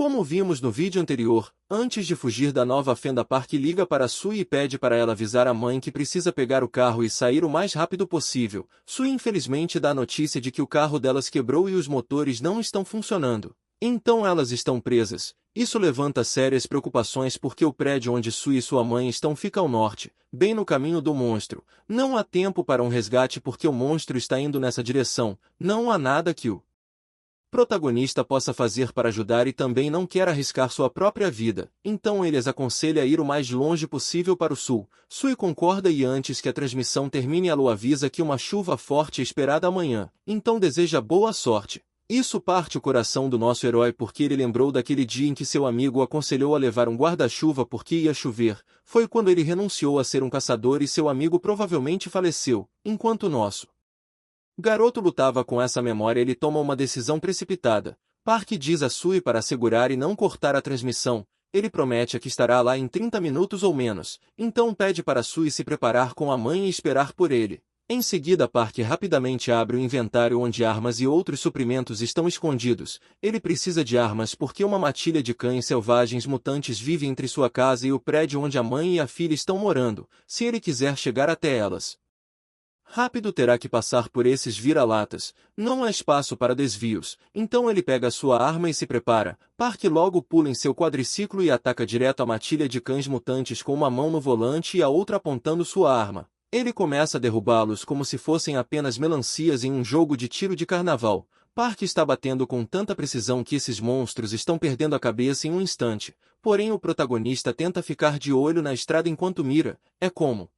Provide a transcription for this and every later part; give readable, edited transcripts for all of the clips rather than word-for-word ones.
Como vimos no vídeo anterior, antes de fugir da nova fenda, Park liga para Sui e pede para ela avisar a mãe que precisa pegar o carro e sair o mais rápido possível. Sui infelizmente dá a notícia de que o carro delas quebrou e os motores não estão funcionando. Então elas estão presas. Isso levanta sérias preocupações porque o prédio onde Sui e sua mãe estão fica ao norte, bem no caminho do monstro. Não há tempo para um resgate porque o monstro está indo nessa direção. Não há nada que o protagonista possa fazer para ajudar e também não quer arriscar sua própria vida, então ele as aconselha a ir o mais longe possível para o sul. Sui concorda e antes que a transmissão termine ela o avisa que uma chuva forte é esperada amanhã, então deseja boa sorte. Isso parte o coração do nosso herói porque ele lembrou daquele dia em que seu amigo o aconselhou a levar um guarda-chuva porque ia chover. Foi quando ele renunciou a ser um caçador e seu amigo provavelmente faleceu, enquanto o nosso garoto lutava com essa memória. Ele toma uma decisão precipitada. Park diz a Sui para segurar e não cortar a transmissão. Ele promete que estará lá em 30 minutos ou menos, então pede para Sui se preparar com a mãe e esperar por ele. Em seguida Park rapidamente abre o inventário onde armas e outros suprimentos estão escondidos. Ele precisa de armas porque uma matilha de cães selvagens mutantes vive entre sua casa e o prédio onde a mãe e a filha estão morando. Se ele quiser chegar até elas rápido, terá que passar por esses vira-latas. Não há espaço para desvios, então ele pega sua arma e se prepara. Park logo pula em seu quadriciclo e ataca direto a matilha de cães mutantes com uma mão no volante e a outra apontando sua arma. Ele começa a derrubá-los como se fossem apenas melancias em um jogo de tiro de carnaval. Park está batendo com tanta precisão que esses monstros estão perdendo a cabeça em um instante. Porém o protagonista tenta ficar de olho na estrada enquanto mira. É como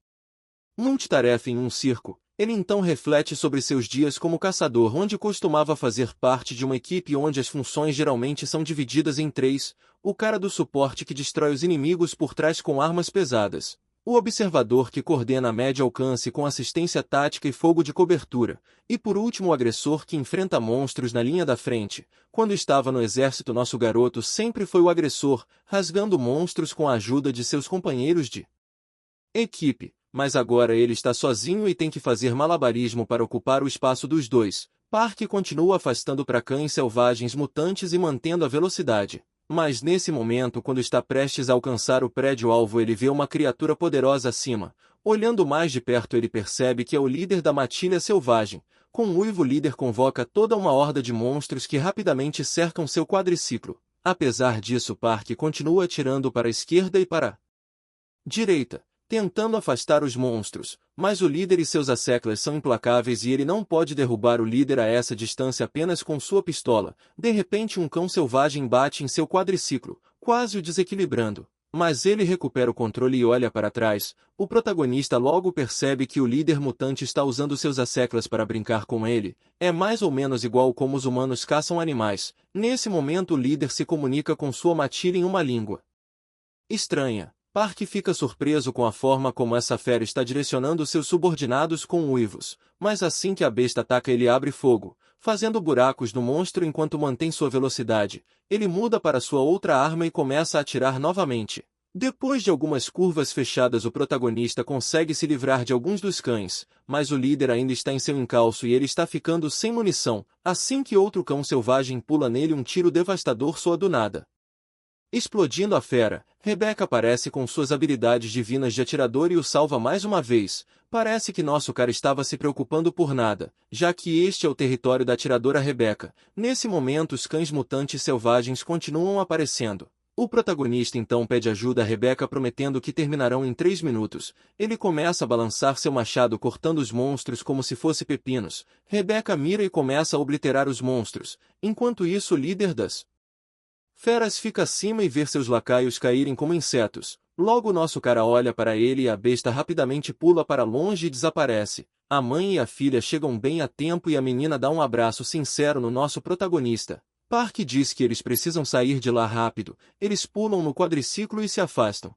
multitarefa em um circo. Ele então reflete sobre seus dias como caçador, onde costumava fazer parte de uma equipe onde as funções geralmente são divididas em três: o cara do suporte que destrói os inimigos por trás com armas pesadas, o observador que coordena a médio alcance com assistência tática e fogo de cobertura, e por último o agressor que enfrenta monstros na linha da frente. Quando estava no exército, nosso garoto sempre foi o agressor, rasgando monstros com a ajuda de seus companheiros de equipe. Mas agora ele está sozinho e tem que fazer malabarismo para ocupar o espaço dos dois. Park continua afastando para cães selvagens mutantes e mantendo a velocidade. Mas nesse momento, quando está prestes a alcançar o prédio-alvo, ele vê uma criatura poderosa acima. Olhando mais de perto, ele percebe que é o líder da matilha selvagem. Com um uivo, o líder convoca toda uma horda de monstros que rapidamente cercam seu quadriciclo. Apesar disso, Park continua atirando para a esquerda e para a direita, tentando afastar os monstros, mas o líder e seus asseclas são implacáveis e ele não pode derrubar o líder a essa distância apenas com sua pistola. De repente um cão selvagem bate em seu quadriciclo, quase o desequilibrando. Mas ele recupera o controle e olha para trás. O protagonista logo percebe que o líder mutante está usando seus asseclas para brincar com ele. É mais ou menos igual como os humanos caçam animais. Nesse momento o líder se comunica com sua matilha em uma língua estranha. Park fica surpreso com a forma como essa fera está direcionando seus subordinados com uivos, mas assim que a besta ataca ele abre fogo, fazendo buracos no monstro enquanto mantém sua velocidade. Ele muda para sua outra arma e começa a atirar novamente. Depois de algumas curvas fechadas, o protagonista consegue se livrar de alguns dos cães, mas o líder ainda está em seu encalço e ele está ficando sem munição. Assim que outro cão selvagem pula nele, um tiro devastador soa do nada, explodindo a fera. Rebecca aparece com suas habilidades divinas de atirador e o salva mais uma vez. Parece que nosso cara estava se preocupando por nada, já que este é o território da atiradora Rebecca. Nesse momento os cães mutantes selvagens continuam aparecendo. O protagonista então pede ajuda a Rebecca, prometendo que terminarão em 3 minutos. Ele começa a balançar seu machado cortando os monstros como se fosse pepinos. Rebecca mira e começa a obliterar os monstros. Enquanto isso, o líder das feras fica acima e vê seus lacaios caírem como insetos. Logo nosso cara olha para ele e a besta rapidamente pula para longe e desaparece. A mãe e a filha chegam bem a tempo e a menina dá um abraço sincero no nosso protagonista. Park diz que eles precisam sair de lá rápido. Eles pulam no quadriciclo e se afastam.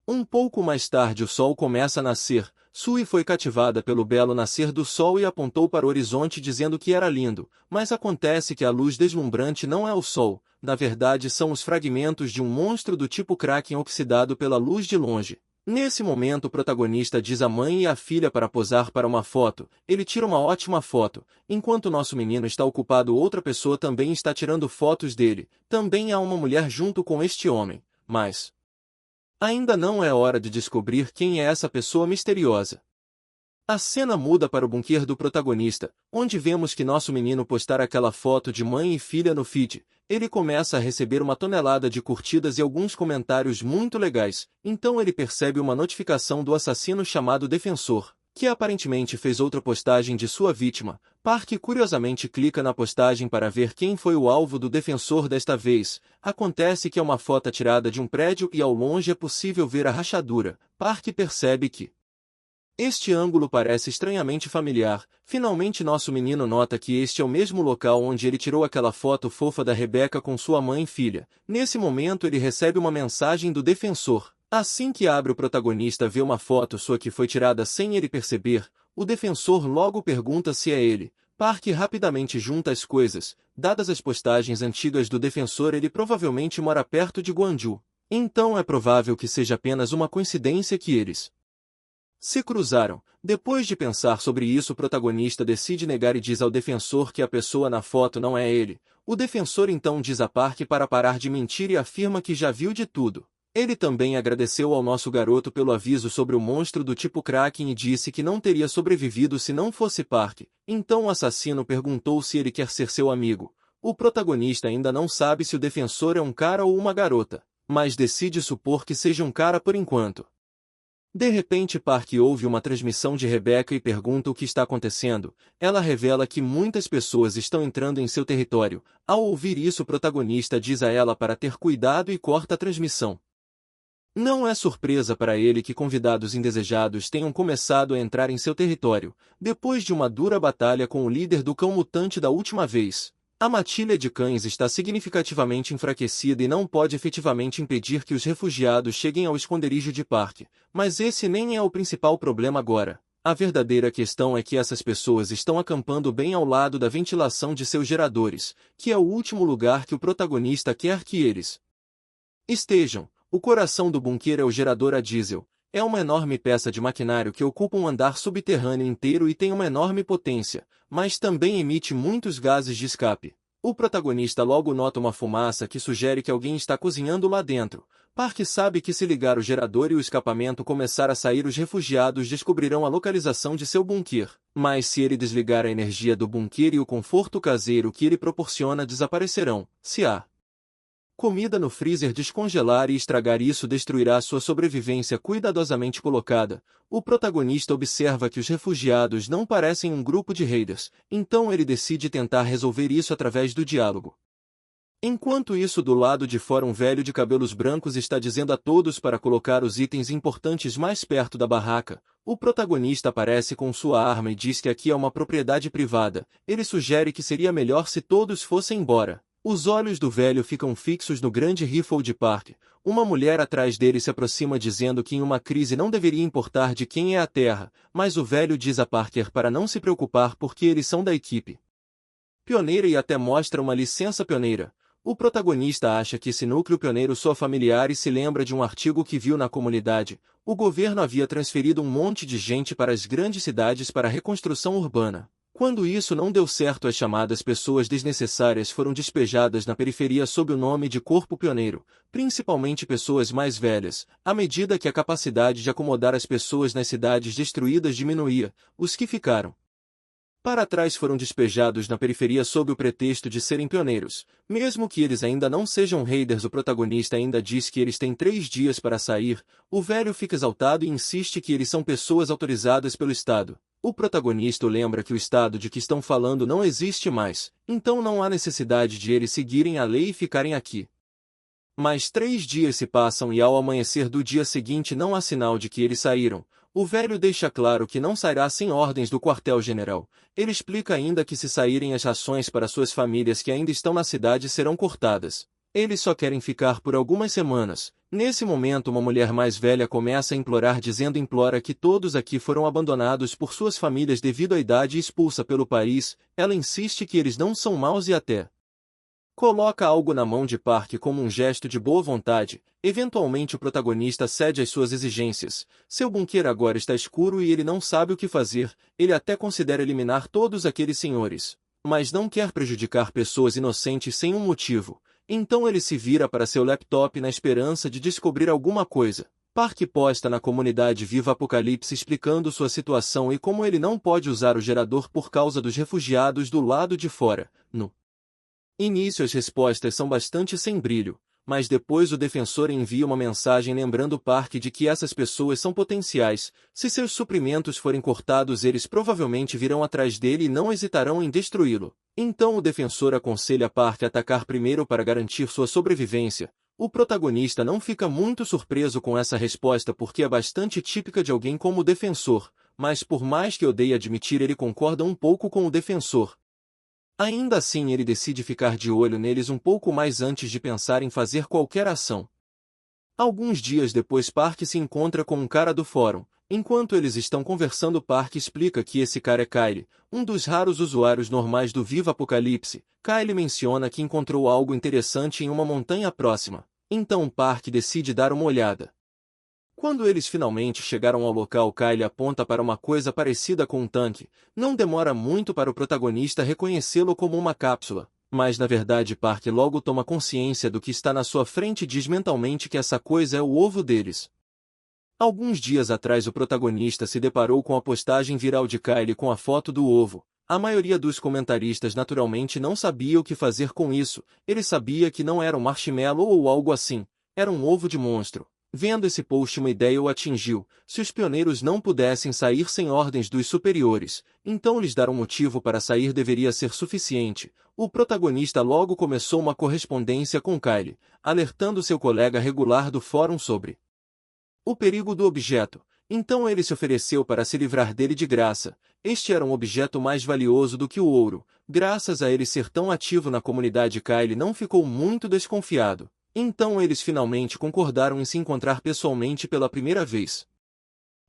Um pouco mais tarde o sol começa a nascer. Sui foi cativada pelo belo nascer do sol e apontou para o horizonte dizendo que era lindo, mas acontece que a luz deslumbrante não é o sol, na verdade são os fragmentos de um monstro do tipo Kraken oxidado pela luz de longe. Nesse momento o protagonista diz à mãe e à filha para posar para uma foto. Ele tira uma ótima foto. Enquanto nosso menino está ocupado, outra pessoa também está tirando fotos dele. Também há uma mulher junto com este homem. Mas ainda não é hora de descobrir quem é essa pessoa misteriosa. A cena muda para o bunker do protagonista, onde vemos que nosso menino postar aquela foto de mãe e filha no feed. Ele começa a receber uma tonelada de curtidas e alguns comentários muito legais. Então ele percebe uma notificação do assassino chamado Defensor, que aparentemente fez outra postagem de sua vítima. Park curiosamente clica na postagem para ver quem foi o alvo do Defensor desta vez. Acontece que é uma foto tirada de um prédio e ao longe é possível ver a rachadura. Park percebe que este ângulo parece estranhamente familiar. Finalmente nosso menino nota que este é o mesmo local onde ele tirou aquela foto fofa da Rebecca com sua mãe e filha. Nesse momento ele recebe uma mensagem do Defensor. Assim que abre, o protagonista vê uma foto sua que foi tirada sem ele perceber. O Defensor logo pergunta se é ele. Park rapidamente junta as coisas. Dadas as postagens antigas do Defensor, ele provavelmente mora perto de Gwangju. Então é provável que seja apenas uma coincidência que eles se cruzaram. Depois de pensar sobre isso, o protagonista decide negar e diz ao Defensor que a pessoa na foto não é ele. O Defensor então diz a Park para parar de mentir e afirma que já viu de tudo. Ele também agradeceu ao nosso garoto pelo aviso sobre o monstro do tipo Kraken e disse que não teria sobrevivido se não fosse Park. Então o assassino perguntou se ele quer ser seu amigo. O protagonista ainda não sabe se o Defensor é um cara ou uma garota, mas decide supor que seja um cara por enquanto. De repente Park ouve uma transmissão de Rebecca e pergunta o que está acontecendo. Ela revela que muitas pessoas estão entrando em seu território. Ao ouvir isso, o protagonista diz a ela para ter cuidado e corta a transmissão. Não é surpresa para ele que convidados indesejados tenham começado a entrar em seu território, depois de uma dura batalha com o líder do cão mutante da última vez. A matilha de cães está significativamente enfraquecida e não pode efetivamente impedir que os refugiados cheguem ao esconderijo de Park, mas esse nem é o principal problema agora. A verdadeira questão é que essas pessoas estão acampando bem ao lado da ventilação de seus geradores, que é o último lugar que o protagonista quer que eles estejam. O coração do bunker é o gerador a diesel. É uma enorme peça de maquinário que ocupa um andar subterrâneo inteiro e tem uma enorme potência, mas também emite muitos gases de escape. O protagonista logo nota uma fumaça que sugere que alguém está cozinhando lá dentro. Park sabe que se ligar o gerador e o escapamento começar a sair, os refugiados descobrirão a localização de seu bunker. Mas se ele desligar a energia do bunker e o conforto caseiro que ele proporciona desaparecerão. Se há comida no freezer descongelar e estragar, isso destruirá sua sobrevivência cuidadosamente colocada. O protagonista observa que os refugiados não parecem um grupo de raiders, então ele decide tentar resolver isso através do diálogo. Enquanto isso, do lado de fora, um velho de cabelos brancos está dizendo a todos para colocar os itens importantes mais perto da barraca. O protagonista aparece com sua arma e diz que aqui é uma propriedade privada. Ele sugere que seria melhor se todos fossem embora. Os olhos do velho ficam fixos no grande rifle de Park. Uma mulher atrás dele se aproxima dizendo que em uma crise não deveria importar de quem é a terra, mas o velho diz a Parker para não se preocupar porque eles são da equipe pioneira e até mostra uma licença pioneira. O protagonista acha que esse núcleo pioneiro soa familiar e se lembra de um artigo que viu na comunidade. O governo havia transferido um monte de gente para as grandes cidades para a reconstrução urbana. Quando isso não deu certo, as chamadas pessoas desnecessárias foram despejadas na periferia sob o nome de Corpo Pioneiro, principalmente pessoas mais velhas. À medida que a capacidade de acomodar as pessoas nas cidades destruídas diminuía, os que ficaram para trás foram despejados na periferia sob o pretexto de serem pioneiros. Mesmo que eles ainda não sejam raiders, o protagonista ainda diz que eles têm 3 dias para sair. O velho fica exaltado e insiste que eles são pessoas autorizadas pelo Estado. O protagonista lembra que o Estado de que estão falando não existe mais, então não há necessidade de eles seguirem a lei e ficarem aqui. Mas 3 dias se passam e ao amanhecer do dia seguinte não há sinal de que eles saíram. O velho deixa claro que não sairá sem ordens do quartel-general. Ele explica ainda que se saírem, as rações para suas famílias que ainda estão na cidade serão cortadas. Eles só querem ficar por algumas semanas. Nesse momento, uma mulher mais velha começa a implorar, implora que todos aqui foram abandonados por suas famílias devido à idade e expulsa pelo país. Ela insiste que eles não são maus e até Coloca algo na mão de Park como um gesto de boa vontade. Eventualmente o protagonista cede às suas exigências. Seu bunker agora está escuro e ele não sabe o que fazer. Ele até considera eliminar todos aqueles senhores, mas não quer prejudicar pessoas inocentes sem um motivo. Então ele se vira para seu laptop na esperança de descobrir alguma coisa. Park posta na comunidade Viva Apocalipse explicando sua situação e como ele não pode usar o gerador por causa dos refugiados do lado de fora. No início as respostas são bastante sem brilho, mas depois o defensor envia uma mensagem lembrando Park de que essas pessoas são potenciais. Se seus suprimentos forem cortados, eles provavelmente virão atrás dele e não hesitarão em destruí-lo. Então o defensor aconselha Park a atacar primeiro para garantir sua sobrevivência. O protagonista não fica muito surpreso com essa resposta porque é bastante típica de alguém como o defensor, mas por mais que odeie admitir, ele concorda um pouco com o defensor. Ainda assim ele decide ficar de olho neles um pouco mais antes de pensar em fazer qualquer ação. Alguns dias depois Park se encontra com um cara do fórum. Enquanto eles estão conversando, Park explica que esse cara é Kyle, um dos raros usuários normais do Viva Apocalipse. Kyle menciona que encontrou algo interessante em uma montanha próxima. Então Park decide dar uma olhada. Quando eles finalmente chegaram ao local, Kyle aponta para uma coisa parecida com um tanque. Não demora muito para o protagonista reconhecê-lo como uma cápsula, mas na verdade Park logo toma consciência do que está na sua frente e diz mentalmente que essa coisa é o ovo deles. Alguns dias atrás o protagonista se deparou com a postagem viral de Kyle com a foto do ovo. A maioria dos comentaristas naturalmente não sabia o que fazer com isso. Ele sabia que não era um marshmallow ou algo assim, era um ovo de monstro. Vendo esse post, uma ideia o atingiu. Se os pioneiros não pudessem sair sem ordens dos superiores, então lhes dar um motivo para sair deveria ser suficiente. O protagonista logo começou uma correspondência com Kyle, alertando seu colega regular do fórum sobre o perigo do objeto. Então ele se ofereceu para se livrar dele de graça. Este era um objeto mais valioso do que o ouro. Graças a ele ser tão ativo na comunidade, Kyle não ficou muito desconfiado. Então eles finalmente concordaram em se encontrar pessoalmente pela primeira vez.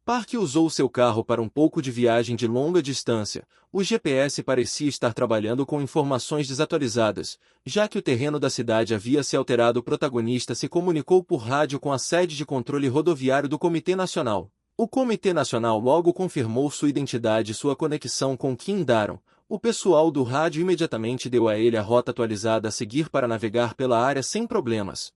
Park usou seu carro para um pouco de viagem de longa distância. O GPS parecia estar trabalhando com informações desatualizadas. Já que o terreno da cidade havia se alterado, o protagonista se comunicou por rádio com a sede de controle rodoviário do Comitê Nacional. O Comitê Nacional logo confirmou sua identidade e sua conexão com Kim Daron. O pessoal do rádio imediatamente deu a ele a rota atualizada a seguir para navegar pela área sem problemas.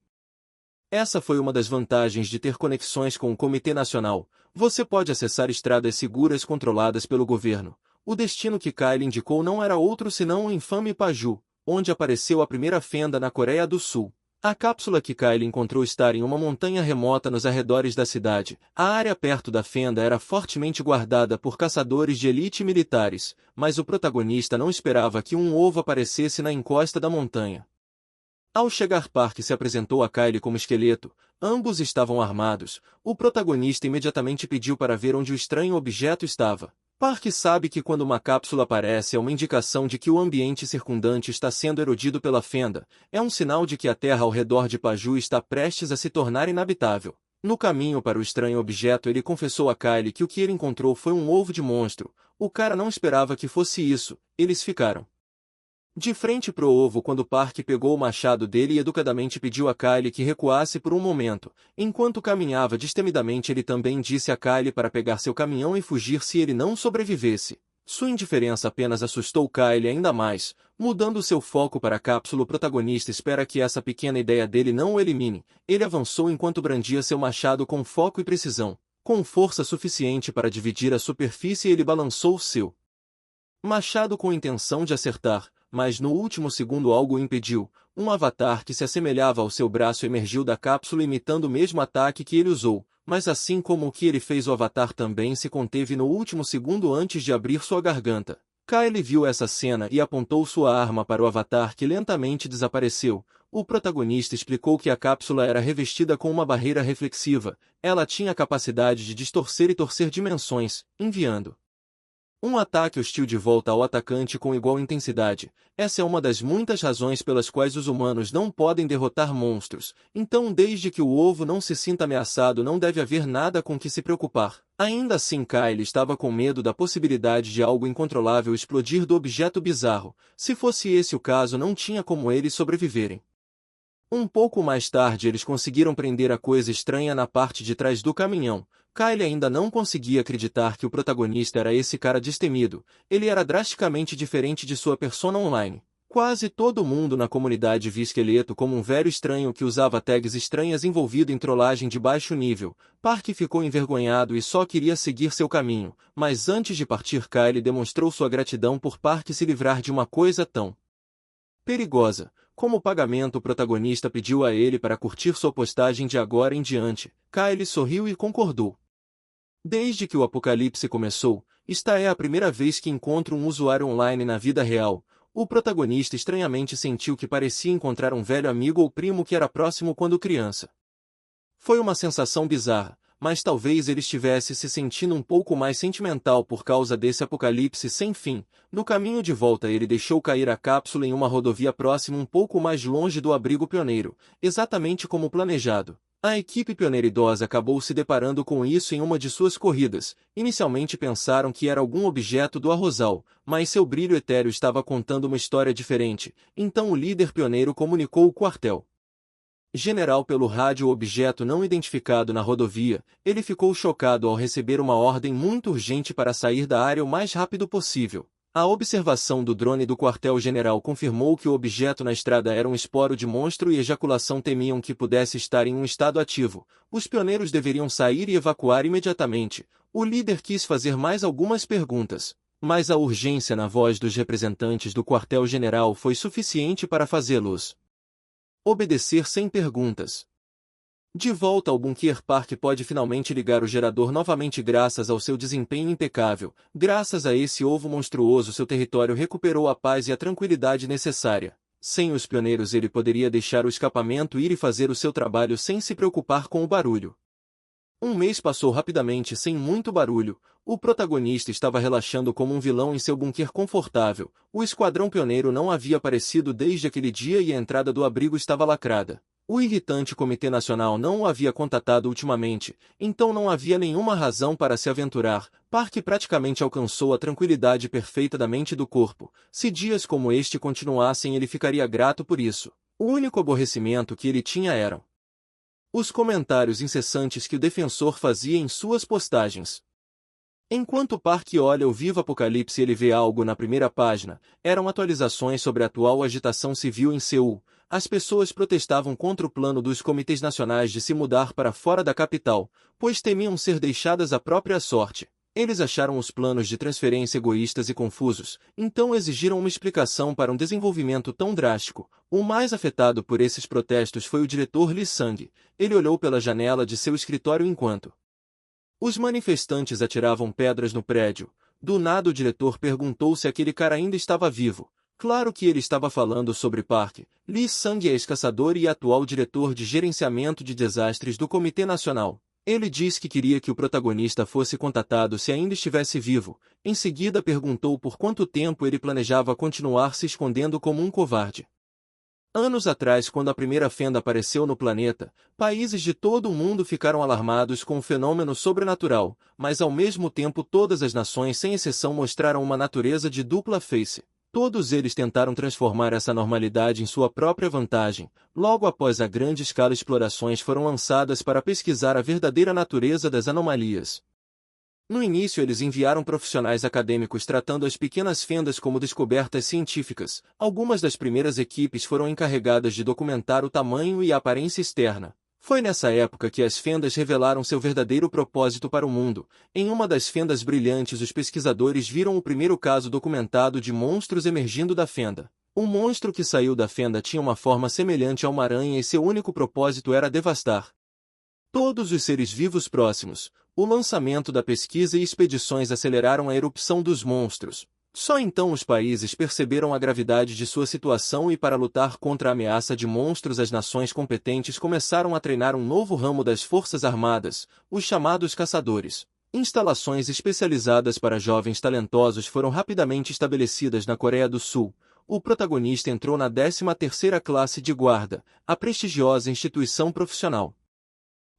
Essa foi uma das vantagens de ter conexões com o Comitê Nacional. Você pode acessar estradas seguras controladas pelo governo. O destino que Kyle indicou não era outro senão o infame Paju, onde apareceu a primeira fenda na Coreia do Sul. A cápsula que Kyle encontrou estar em uma montanha remota nos arredores da cidade. A área perto da fenda era fortemente guardada por caçadores de elite militares, mas o protagonista não esperava que um ovo aparecesse na encosta da montanha. Ao chegar, Park se apresentou a Kyle como esqueleto. Ambos estavam armados. O protagonista imediatamente pediu para ver onde o estranho objeto estava. Park sabe que quando uma cápsula aparece é uma indicação de que o ambiente circundante está sendo erodido pela fenda. É um sinal de que a terra ao redor de Paju está prestes a se tornar inabitável. No caminho para o estranho objeto, ele confessou a Kyle que o que ele encontrou foi um ovo de monstro. O cara não esperava que fosse isso. Eles ficaram de frente pro ovo quando Park pegou o machado dele e educadamente pediu a Kyle que recuasse por um momento. Enquanto caminhava destemidamente, ele também disse a Kyle para pegar seu caminhão e fugir se ele não sobrevivesse. Sua indiferença apenas assustou Kyle ainda mais. Mudando seu foco para a cápsula, o protagonista espera que essa pequena ideia dele não o elimine. Ele avançou enquanto brandia seu machado com foco e precisão. Com força suficiente para dividir a superfície, ele balançou seu machado com intenção de acertar, mas no último segundo algo o impediu. Um avatar que se assemelhava ao seu braço emergiu da cápsula imitando o mesmo ataque que ele usou, mas assim como o que ele fez, o avatar também se conteve no último segundo antes de abrir sua garganta. Kyle viu essa cena e apontou sua arma para o avatar, que lentamente desapareceu. O protagonista explicou que a cápsula era revestida com uma barreira reflexiva. Ela tinha a capacidade de distorcer e torcer dimensões, enviando Um ataque hostil de volta ao atacante com igual intensidade. Essa é uma das muitas razões pelas quais os humanos não podem derrotar monstros. Então, desde que o ovo não se sinta ameaçado, não deve haver nada com que se preocupar. Ainda assim, Kyle estava com medo da possibilidade de algo incontrolável explodir do objeto bizarro. Se fosse esse o caso, não tinha como eles sobreviverem. Um pouco mais tarde, eles conseguiram prender a coisa estranha na parte de trás do caminhão. Kyle ainda não conseguia acreditar que o protagonista era esse cara destemido. Ele era drasticamente diferente de sua persona online. Quase todo mundo na comunidade via Esqueleto como um velho estranho que usava tags estranhas envolvido em trollagem de baixo nível. Park ficou envergonhado e só queria seguir seu caminho, mas antes de partir, Kyle demonstrou sua gratidão por Park se livrar de uma coisa tão perigosa. Como pagamento, o protagonista pediu a ele para curtir sua postagem de agora em diante. Kyle sorriu e concordou. Desde que o apocalipse começou, esta é a primeira vez que encontro um usuário online na vida real. O protagonista estranhamente sentiu que parecia encontrar um velho amigo ou primo que era próximo quando criança. Foi uma sensação bizarra, mas talvez ele estivesse se sentindo um pouco mais sentimental por causa desse apocalipse sem fim. No caminho de volta, ele deixou cair a cápsula em uma rodovia próxima um pouco mais longe do abrigo pioneiro, exatamente como planejado. A equipe pioneira idosa acabou se deparando com isso em uma de suas corridas. Inicialmente pensaram que era algum objeto do arrozal, mas seu brilho etéreo estava contando uma história diferente. Então o líder pioneiro comunicou o quartel general pelo rádio o objeto não identificado na rodovia. Ele ficou chocado ao receber uma ordem muito urgente para sair da área o mais rápido possível. A observação do drone do quartel-general confirmou que o objeto na estrada era um esporo de monstro e ejaculação, temiam que pudesse estar em um estado ativo. Os pioneiros deveriam sair e evacuar imediatamente. O líder quis fazer mais algumas perguntas, mas a urgência na voz dos representantes do quartel-general foi suficiente para fazê-los obedecer sem perguntas. De volta ao bunker, Park pode finalmente ligar o gerador novamente graças ao seu desempenho impecável. Graças a esse ovo monstruoso, seu território recuperou a paz e a tranquilidade necessária. Sem os pioneiros, ele poderia deixar o escapamento ir e fazer o seu trabalho sem se preocupar com o barulho. Um mês passou rapidamente sem muito barulho. O protagonista estava relaxando como um vilão em seu bunker confortável. O esquadrão pioneiro não havia aparecido desde aquele dia e a entrada do abrigo estava lacrada. O irritante Comitê Nacional não o havia contatado ultimamente, então não havia nenhuma razão para se aventurar. Park praticamente alcançou a tranquilidade perfeita da mente e do corpo. Se dias como este continuassem, ele ficaria grato por isso. O único aborrecimento que ele tinha eram os comentários incessantes que o defensor fazia em suas postagens. Enquanto Park olha o vivo apocalipse, ele vê algo na primeira página. Eram atualizações sobre a atual agitação civil em Seul. As pessoas protestavam contra o plano dos comitês nacionais de se mudar para fora da capital, pois temiam ser deixadas à própria sorte. Eles acharam os planos de transferência egoístas e confusos, então exigiram uma explicação para um desenvolvimento tão drástico. O mais afetado por esses protestos foi o diretor Lee Sang. Ele olhou pela janela de seu escritório enquanto os manifestantes atiravam pedras no prédio. Do nada o diretor perguntou se aquele cara ainda estava vivo. Claro que ele estava falando sobre Park. Lee Sang é ex-caçador e atual diretor de gerenciamento de desastres do Comitê Nacional. Ele disse que queria que o protagonista fosse contatado se ainda estivesse vivo. Em seguida perguntou por quanto tempo ele planejava continuar se escondendo como um covarde. Anos atrás, quando a primeira fenda apareceu no planeta, países de todo o mundo ficaram alarmados com o fenômeno sobrenatural, mas ao mesmo tempo todas as nações sem exceção mostraram uma natureza de dupla face. Todos eles tentaram transformar essa normalidade em sua própria vantagem. Logo após a grande escala, explorações foram lançadas para pesquisar a verdadeira natureza das anomalias. No início, eles enviaram profissionais acadêmicos tratando as pequenas fendas como descobertas científicas. Algumas das primeiras equipes foram encarregadas de documentar o tamanho e a aparência externa. Foi nessa época que as fendas revelaram seu verdadeiro propósito para o mundo. Em uma das fendas brilhantes, os pesquisadores viram o primeiro caso documentado de monstros emergindo da fenda. O monstro que saiu da fenda tinha uma forma semelhante a uma aranha e seu único propósito era devastar todos os seres vivos próximos. O lançamento da pesquisa e expedições aceleraram a erupção dos monstros. Só então os países perceberam a gravidade de sua situação e, para lutar contra a ameaça de monstros, as nações competentes começaram a treinar um novo ramo das forças armadas, os chamados caçadores. Instalações especializadas para jovens talentosos foram rapidamente estabelecidas na Coreia do Sul. O protagonista entrou na 13ª classe de guarda, a prestigiosa instituição profissional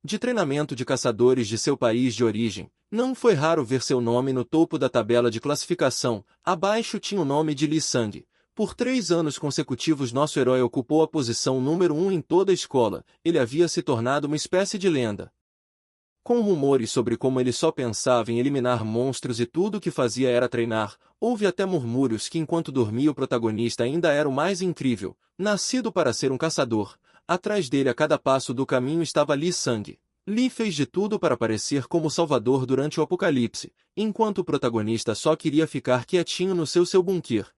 de treinamento de caçadores de seu país de origem. Não foi raro ver seu nome no topo da tabela de classificação. Abaixo tinha o nome de Lee Sang. Por 3 anos consecutivos nosso herói ocupou a posição número 1 em toda a escola. Ele havia se tornado uma espécie de lenda. Com rumores sobre como ele só pensava em eliminar monstros e tudo o que fazia era treinar, houve até murmúrios que enquanto dormia o protagonista ainda era o mais incrível, nascido para ser um caçador. Atrás dele a cada passo do caminho estava Lee Sang. Lee fez de tudo para parecer como Salvador durante o apocalipse, enquanto o protagonista só queria ficar quietinho no seu bunker.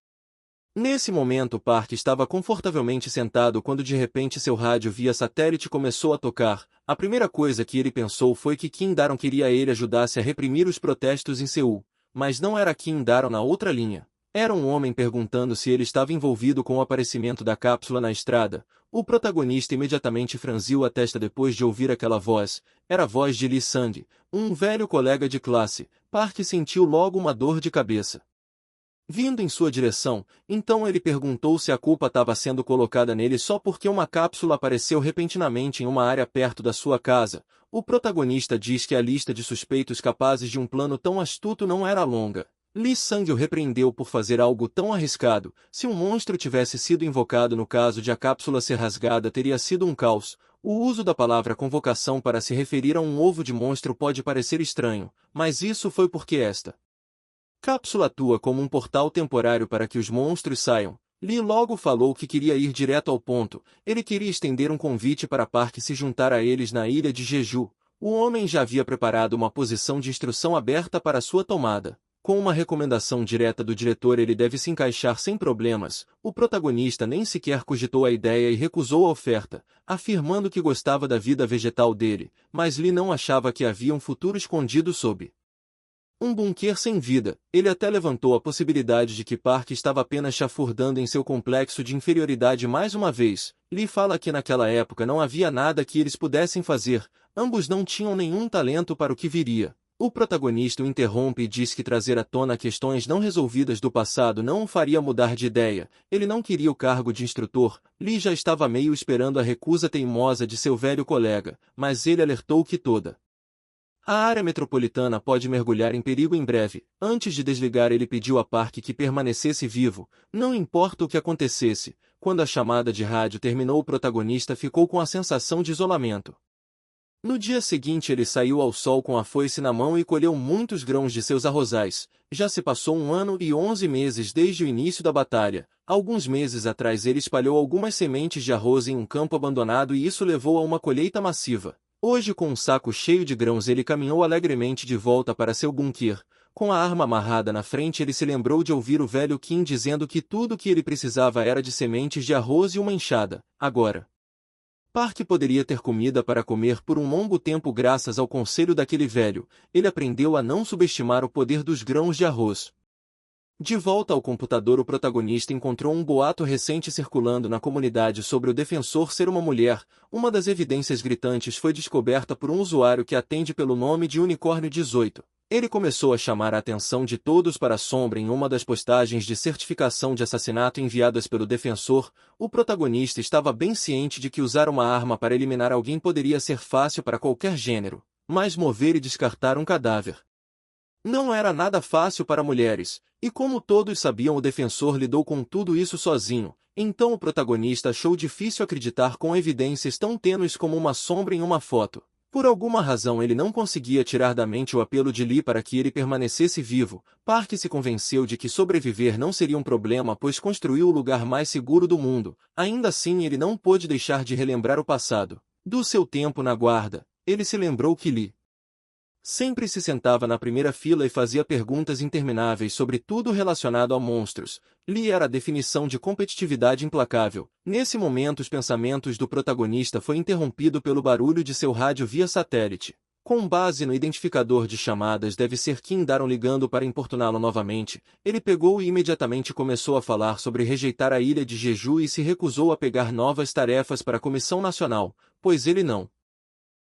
Nesse momento Park estava confortavelmente sentado quando de repente seu rádio via satélite começou a tocar. A primeira coisa que ele pensou foi que Kim Daron queria ele ajudasse a reprimir os protestos em Seul. Mas não era Kim Daron na outra linha. Era um homem perguntando se ele estava envolvido com o aparecimento da cápsula na estrada. O protagonista imediatamente franziu a testa depois de ouvir aquela voz. Era a voz de Lee Sang, um velho colega de classe. Park sentiu logo uma dor de cabeça vindo em sua direção, então ele perguntou se a culpa estava sendo colocada nele só porque uma cápsula apareceu repentinamente em uma área perto da sua casa. O protagonista diz que a lista de suspeitos capazes de um plano tão astuto não era longa. Lee Sang o repreendeu por fazer algo tão arriscado. Se um monstro tivesse sido invocado no caso de a cápsula ser rasgada teria sido um caos. O uso da palavra convocação para se referir a um ovo de monstro pode parecer estranho, mas isso foi porque esta cápsula atua como um portal temporário para que os monstros saiam. Lee logo falou que queria ir direto ao ponto. Ele queria estender um convite para Park se juntar a eles na ilha de Jeju. O homem já havia preparado uma posição de instrução aberta para sua tomada. Com uma recomendação direta do diretor ele deve se encaixar sem problemas. O protagonista nem sequer cogitou a ideia e recusou a oferta, afirmando que gostava da vida vegetal dele, mas Lee não achava que havia um futuro escondido sob um bunker sem vida. Ele até levantou a possibilidade de que Park estava apenas chafurdando em seu complexo de inferioridade mais uma vez. Lee fala que naquela época não havia nada que eles pudessem fazer, ambos não tinham nenhum talento para o que viria. O protagonista o interrompe e diz que trazer à tona questões não resolvidas do passado não o faria mudar de ideia. Ele não queria o cargo de instrutor. Lee já estava meio esperando a recusa teimosa de seu velho colega, mas ele alertou que toda a área metropolitana pode mergulhar em perigo em breve. Antes de desligar ele pediu a Park que permanecesse vivo, não importa o que acontecesse. Quando a chamada de rádio terminou o protagonista ficou com a sensação de isolamento. No dia seguinte ele saiu ao sol com a foice na mão e colheu muitos grãos de seus arrozais. Já se passou 1 ano e 11 meses desde o início da batalha. Alguns meses atrás ele espalhou algumas sementes de arroz em um campo abandonado e isso levou a uma colheita massiva. Hoje com um saco cheio de grãos ele caminhou alegremente de volta para seu bunker. Com a arma amarrada na frente ele se lembrou de ouvir o velho Kim dizendo que tudo o que ele precisava era de sementes de arroz e uma enxada. Agora, Park poderia ter comida para comer por um longo tempo graças ao conselho daquele velho. Ele aprendeu a não subestimar o poder dos grãos de arroz. De volta ao computador o protagonista encontrou um boato recente circulando na comunidade sobre o defensor ser uma mulher. Uma das evidências gritantes foi descoberta por um usuário que atende pelo nome de Unicórnio 18. Ele começou a chamar a atenção de todos para a sombra em uma das postagens de certificação de assassinato enviadas pelo defensor. O protagonista estava bem ciente de que usar uma arma para eliminar alguém poderia ser fácil para qualquer gênero, mas mover e descartar um cadáver não era nada fácil para mulheres, e como todos sabiam o defensor lidou com tudo isso sozinho, então o protagonista achou difícil acreditar com evidências tão tênues como uma sombra em uma foto. Por alguma razão ele não conseguia tirar da mente o apelo de Lee para que ele permanecesse vivo. Park se convenceu de que sobreviver não seria um problema pois construiu o lugar mais seguro do mundo. Ainda assim ele não pôde deixar de relembrar o passado. Do seu tempo na guarda, ele se lembrou que Lee sempre se sentava na primeira fila e fazia perguntas intermináveis sobre tudo relacionado a monstros. Lee era a definição de competitividade implacável. Nesse momento os pensamentos do protagonista foi interrompido pelo barulho de seu rádio via satélite. Com base no identificador de chamadas deve ser Kim Daron ligando para importuná-lo novamente. Ele pegou e imediatamente começou a falar sobre rejeitar a ilha de Jeju e se recusou a pegar novas tarefas para a Comissão Nacional, pois ele não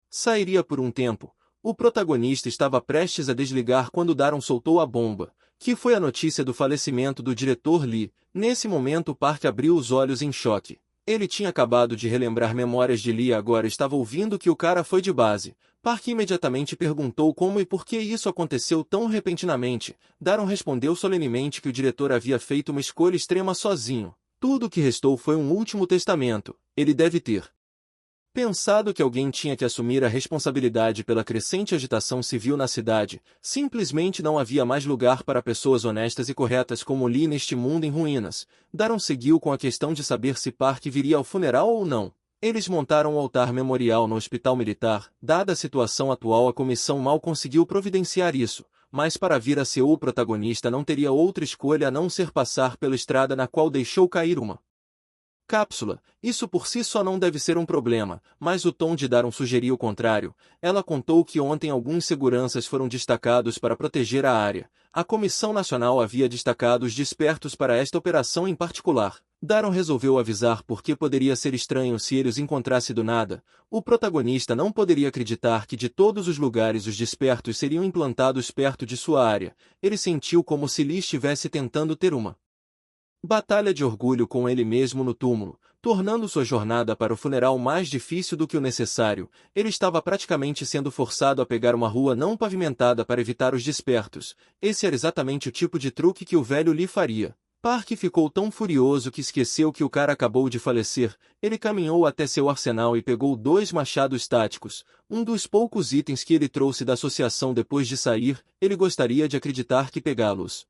sairia por um tempo. O protagonista estava prestes a desligar quando Daron soltou a bomba, que foi a notícia do falecimento do diretor Lee. Nesse momento Park abriu os olhos em choque. Ele tinha acabado de relembrar memórias de Lee e agora estava ouvindo que o cara foi de base. Park imediatamente perguntou como e por que isso aconteceu tão repentinamente. Daron respondeu solenemente que o diretor havia feito uma escolha extrema sozinho. Tudo o que restou foi um último testamento. Ele deve ter pensado que alguém tinha que assumir a responsabilidade pela crescente agitação civil na cidade. Simplesmente não havia mais lugar para pessoas honestas e corretas como Lee neste mundo em ruínas. Daron seguiu com a questão de saber se Park viria ao funeral ou não. Eles montaram um altar memorial no hospital militar. Dada a situação atual, a comissão mal conseguiu providenciar isso, mas para vir a ser o protagonista não teria outra escolha a não ser passar pela estrada na qual deixou cair uma cápsula. Isso por si só não deve ser um problema, mas o tom de Daron sugeria o contrário. Ela contou que ontem alguns seguranças foram destacados para proteger a área. A Comissão Nacional havia destacado os despertos para esta operação em particular. Daron resolveu avisar porque poderia ser estranho se ele os encontrasse do nada. O protagonista não poderia acreditar que de todos os lugares os despertos seriam implantados perto de sua área. Ele sentiu como se Lee estivesse tentando ter uma batalha de orgulho com ele mesmo no túmulo, tornando sua jornada para o funeral mais difícil do que o necessário. Ele estava praticamente sendo forçado a pegar uma rua não pavimentada para evitar os despertos. Esse era exatamente o tipo de truque que o velho Lee faria. Park ficou tão furioso que esqueceu que o cara acabou de falecer. Ele caminhou até seu arsenal e pegou 2 machados táticos, um dos poucos itens que ele trouxe da associação depois de sair. Ele gostaria de acreditar que pegá-los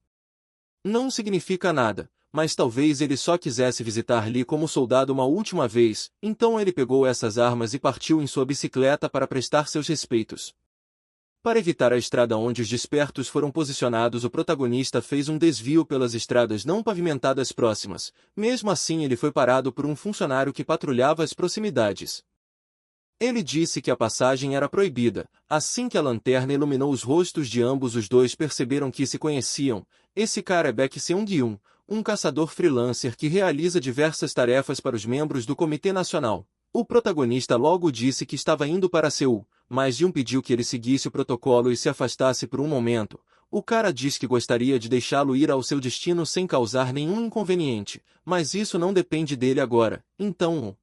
não significa nada, mas talvez ele só quisesse visitar Lee como soldado uma última vez. Então ele pegou essas armas e partiu em sua bicicleta para prestar seus respeitos. Para evitar a estrada onde os despertos foram posicionados, o protagonista fez um desvio pelas estradas não pavimentadas próximas. Mesmo assim, ele foi parado por um funcionário que patrulhava as proximidades. Ele disse que a passagem era proibida. Assim que a lanterna iluminou os rostos de ambos, os dois perceberam que se conheciam. Esse cara é Baek Seung-gyun, um caçador freelancer que realiza diversas tarefas para os membros do Comitê Nacional. O protagonista logo disse que estava indo para Seul, mas Jun pediu que ele seguisse o protocolo e se afastasse por um momento. O cara disse que gostaria de deixá-lo ir ao seu destino sem causar nenhum inconveniente, mas isso não depende dele agora. Então o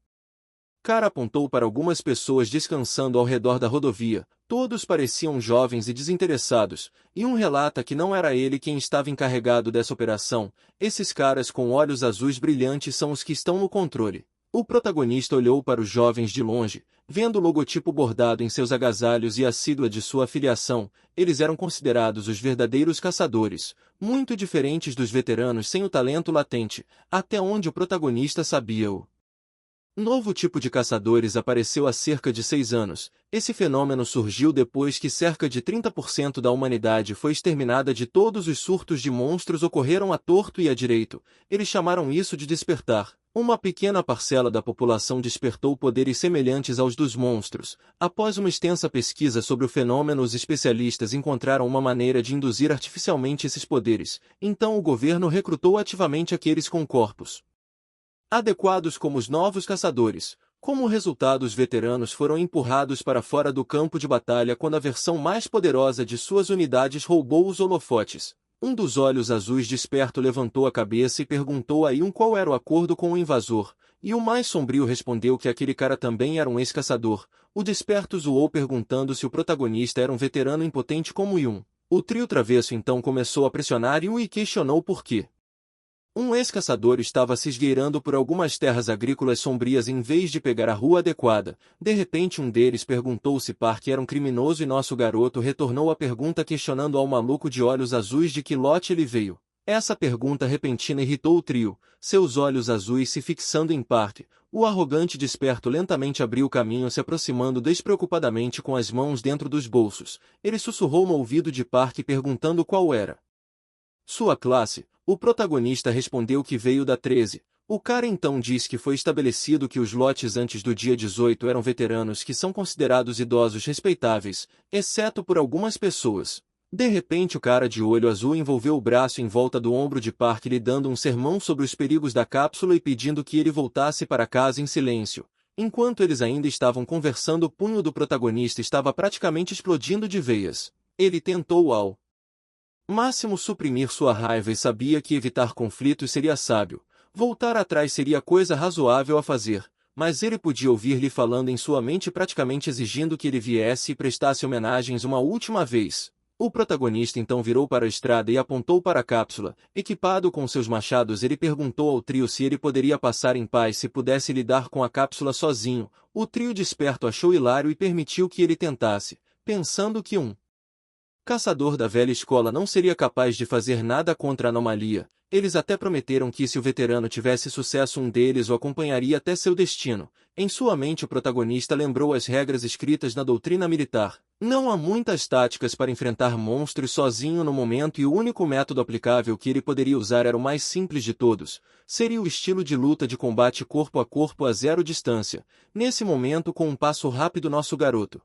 cara apontou para algumas pessoas descansando ao redor da rodovia. Todos pareciam jovens e desinteressados, e um relata que não era ele quem estava encarregado dessa operação. Esses caras com olhos azuis brilhantes são os que estão no controle. O protagonista olhou para os jovens de longe, vendo o logotipo bordado em seus agasalhos e a sigla de sua afiliação. Eles eram considerados os verdadeiros caçadores, muito diferentes dos veteranos sem o talento latente, até onde o protagonista sabia. O novo tipo de caçadores apareceu há cerca de 6 anos. Esse fenômeno surgiu depois que cerca de 30% da humanidade foi exterminada de todos os surtos de monstros ocorreram à torto e à direito. Eles chamaram isso de despertar. Uma pequena parcela da população despertou poderes semelhantes aos dos monstros. Após uma extensa pesquisa sobre o fenômeno, os especialistas encontraram uma maneira de induzir artificialmente esses poderes. Então o governo recrutou ativamente aqueles com corpos adequados como os novos caçadores. Como resultado, os veteranos foram empurrados para fora do campo de batalha quando a versão mais poderosa de suas unidades roubou os holofotes. Um dos olhos azuis desperto levantou a cabeça e perguntou a Yun qual era o acordo com o invasor, e o mais sombrio respondeu que aquele cara também era um ex-caçador. O desperto zoou perguntando se o protagonista era um veterano impotente como Yun. O trio travesso então começou a pressionar Yun e questionou por quê um ex-caçador estava se esgueirando por algumas terras agrícolas sombrias em vez de pegar a rua adequada. De repente um deles perguntou se Park era um criminoso e nosso garoto retornou a pergunta questionando ao maluco de olhos azuis de que lote ele veio. Essa pergunta repentina irritou o trio, seus olhos azuis se fixando em Park. O arrogante desperto lentamente abriu caminho se aproximando despreocupadamente com as mãos dentro dos bolsos. Ele sussurrou no ouvido de Park perguntando qual era sua classe. O protagonista respondeu que veio da 13. O cara então diz que foi estabelecido que os lotes antes do dia 18 eram veteranos que são considerados idosos respeitáveis, exceto por algumas pessoas. De repente o cara de olho azul envolveu o braço em volta do ombro de Park lhe dando um sermão sobre os perigos da cápsula e pedindo que ele voltasse para casa em silêncio. Enquanto eles ainda estavam conversando, o punho do protagonista estava praticamente explodindo de veias. Ele tentou ao máximo suprimir sua raiva e sabia que evitar conflitos seria sábio. Voltar atrás seria coisa razoável a fazer, mas ele podia ouvir-lhe falando em sua mente, praticamente exigindo que ele viesse e prestasse homenagens uma última vez. O protagonista então virou para a estrada e apontou para a cápsula. Equipado com seus machados, ele perguntou ao trio se ele poderia passar em paz se pudesse lidar com a cápsula sozinho. O trio desperto achou hilário e permitiu que ele tentasse, pensando que um caçador da velha escola não seria capaz de fazer nada contra a anomalia. Eles até prometeram que se o veterano tivesse sucesso, um deles o acompanharia até seu destino. Em sua mente, o protagonista lembrou as regras escritas na doutrina militar. Não há muitas táticas para enfrentar monstros sozinho no momento, e o único método aplicável que ele poderia usar era o mais simples de todos. Seria o estilo de luta de combate corpo a corpo a zero distância. Nesse momento, com um passo rápido, nosso garoto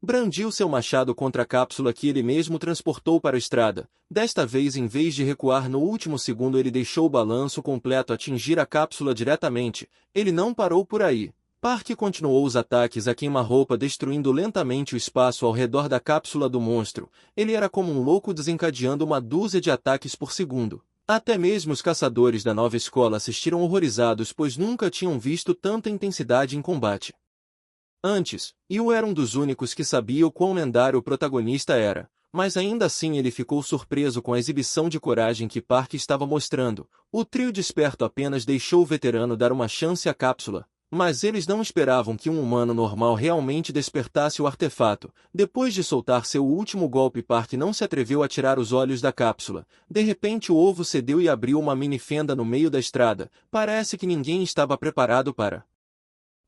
brandiu seu machado contra a cápsula que ele mesmo transportou para a estrada. Desta vez, em vez de recuar no último segundo, ele deixou o balanço completo atingir a cápsula diretamente. Ele não parou por aí. Park continuou os ataques a queima-roupa, destruindo lentamente o espaço ao redor da cápsula do monstro. Ele era como um louco, desencadeando uma dúzia de ataques por segundo. Até mesmo os caçadores da nova escola assistiram horrorizados, pois nunca tinham visto tanta intensidade em combate antes, e o era um dos únicos que sabia o quão lendário o protagonista era, mas ainda assim ele ficou surpreso com a exibição de coragem que Park estava mostrando. O trio desperto apenas deixou o veterano dar uma chance à cápsula, mas eles não esperavam que um humano normal realmente despertasse o artefato. Depois de soltar seu último golpe, Park não se atreveu a tirar os olhos da cápsula. De repente o ovo cedeu e abriu uma mini fenda no meio da estrada. Parece que ninguém estava preparado para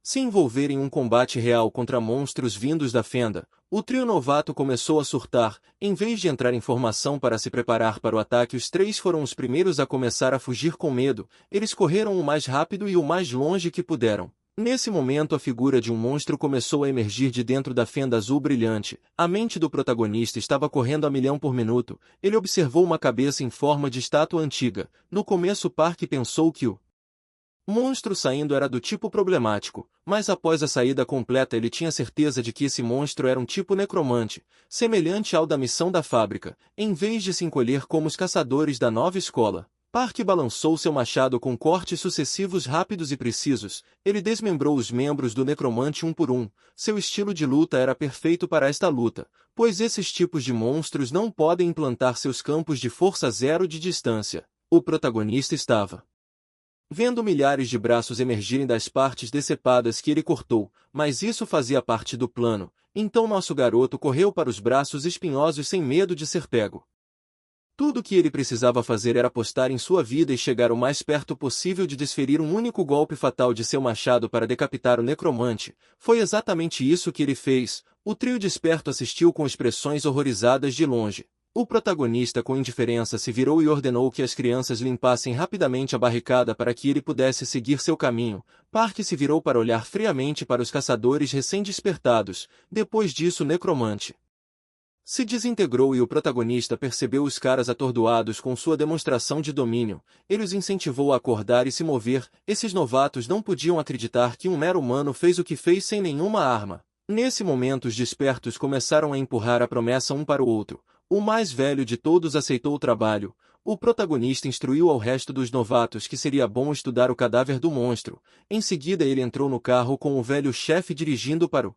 se envolver em um combate real contra monstros vindos da fenda. O trio novato começou a surtar. Em vez de entrar em formação para se preparar para o ataque, os três foram os primeiros a começar a fugir com medo. Eles correram o mais rápido e o mais longe que puderam. Nesse momento, a figura de um monstro começou a emergir de dentro da fenda azul brilhante. A mente do protagonista estava correndo a milhão por minuto. Ele observou uma cabeça em forma de estátua antiga. No começo, Park pensou que o monstro saindo era do tipo problemático, mas após a saída completa ele tinha certeza de que esse monstro era um tipo necromante, semelhante ao da missão da fábrica. Em vez de se encolher como os caçadores da nova escola, Park balançou seu machado com cortes sucessivos rápidos e precisos. Ele desmembrou os membros do necromante um por um. Seu estilo de luta era perfeito para esta luta, pois esses tipos de monstros não podem implantar seus campos de força zero de distância. O protagonista estava vendo milhares de braços emergirem das partes decepadas que ele cortou, mas isso fazia parte do plano. Então nosso garoto correu para os braços espinhosos sem medo de ser pego. Tudo o que ele precisava fazer era apostar em sua vida e chegar o mais perto possível de desferir um único golpe fatal de seu machado para decapitar o necromante. Foi exatamente isso que ele fez. O trio desperto assistiu com expressões horrorizadas de longe. O protagonista, com indiferença, se virou e ordenou que as crianças limpassem rapidamente a barricada para que ele pudesse seguir seu caminho. Park se virou para olhar friamente para os caçadores recém-despertados. Depois disso, o necromante se desintegrou e o protagonista percebeu os caras atordoados com sua demonstração de domínio. Ele os incentivou a acordar e se mover. Esses novatos não podiam acreditar que um mero humano fez o que fez sem nenhuma arma. Nesse momento, os despertos começaram a empurrar a promessa um para o outro. O mais velho de todos aceitou o trabalho. O protagonista instruiu ao resto dos novatos que seria bom estudar o cadáver do monstro. Em seguida ele entrou no carro com o velho chefe dirigindo para o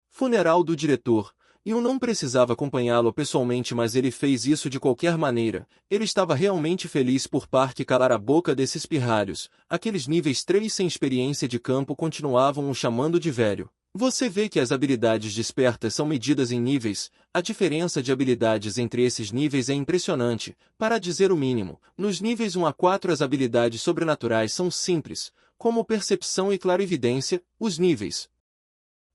funeral do diretor. E não precisava acompanhá-lo pessoalmente, mas ele fez isso de qualquer maneira. Ele estava realmente feliz por Park calar a boca desses pirralhos. Aqueles níveis 3 sem experiência de campo continuavam o chamando de velho. Você vê que as habilidades despertas são medidas em níveis. A diferença de habilidades entre esses níveis é impressionante, para dizer o mínimo. Nos níveis 1 a 4 as habilidades sobrenaturais são simples, como percepção e clarividência. Os níveis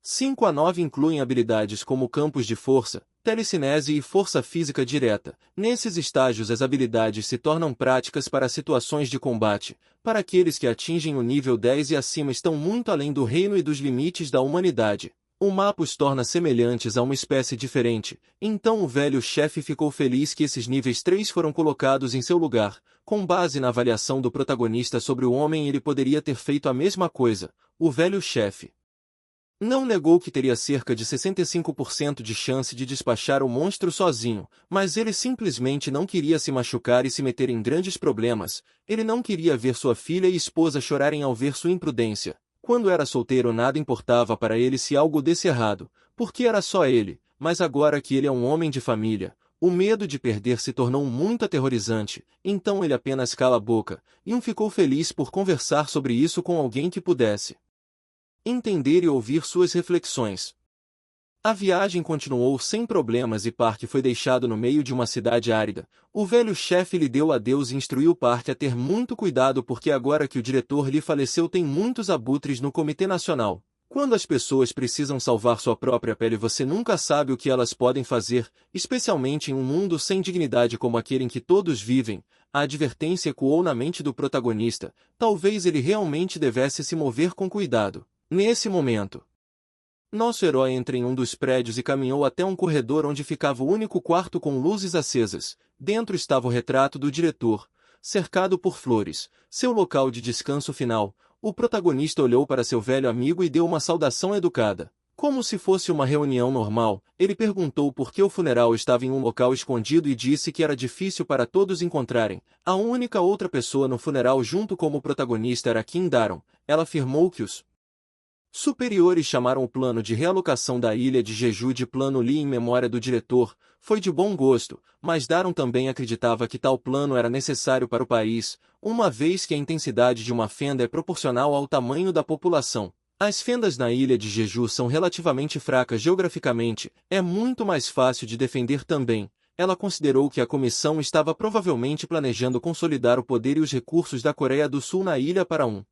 5 a 9 incluem habilidades como campos de força, telecinese e força física direta. Nesses estágios as habilidades se tornam práticas para situações de combate. Para aqueles que atingem o nível 10 e acima estão muito além do reino e dos limites da humanidade. O mapa os torna semelhantes a uma espécie diferente. Então o velho chefe ficou feliz que esses níveis 3 foram colocados em seu lugar. Com base na avaliação do protagonista sobre o homem, ele poderia ter feito a mesma coisa. o velho chefe não negou que teria cerca de 65% de chance de despachar o monstro sozinho, mas ele simplesmente não queria se machucar e se meter em grandes problemas. Ele não queria ver sua filha e esposa chorarem ao ver sua imprudência. Quando era solteiro, nada importava para ele se algo desse errado, porque era só ele, mas agora que ele é um homem de família, o medo de perder se tornou muito aterrorizante, então ele apenas cala a boca, e ficou feliz por conversar sobre isso com alguém que pudesse entender e ouvir suas reflexões. A viagem continuou sem problemas e Park foi deixado no meio de uma cidade árida. O velho chefe lhe deu adeus e instruiu Park a ter muito cuidado porque agora que o diretor lhe faleceu tem muitos abutres no Comitê Nacional. Quando as pessoas precisam salvar sua própria pele, você nunca sabe o que elas podem fazer, especialmente em um mundo sem dignidade como aquele em que todos vivem. A advertência ecoou na mente do protagonista. Talvez ele realmente devesse se mover com cuidado. Nesse momento, nosso herói entra em um dos prédios e caminhou até um corredor onde ficava o único quarto com luzes acesas. Dentro estava o retrato do diretor, cercado por flores, seu local de descanso final. O protagonista olhou para seu velho amigo e deu uma saudação educada. Como se fosse uma reunião normal, ele perguntou por que o funeral estava em um local escondido e disse que era difícil para todos encontrarem. A única outra pessoa no funeral junto como protagonista era Kim Daron. Ela afirmou que os superiores chamaram o plano de realocação da ilha de Jeju de Plano Lee em memória do diretor. Foi de bom gosto, mas Daron também acreditava que tal plano era necessário para o país, uma vez que a intensidade de uma fenda é proporcional ao tamanho da população. As fendas na ilha de Jeju são relativamente fracas geograficamente, é muito mais fácil de defender também. Ela considerou que a comissão estava provavelmente planejando consolidar o poder e os recursos da Coreia do Sul na ilha para um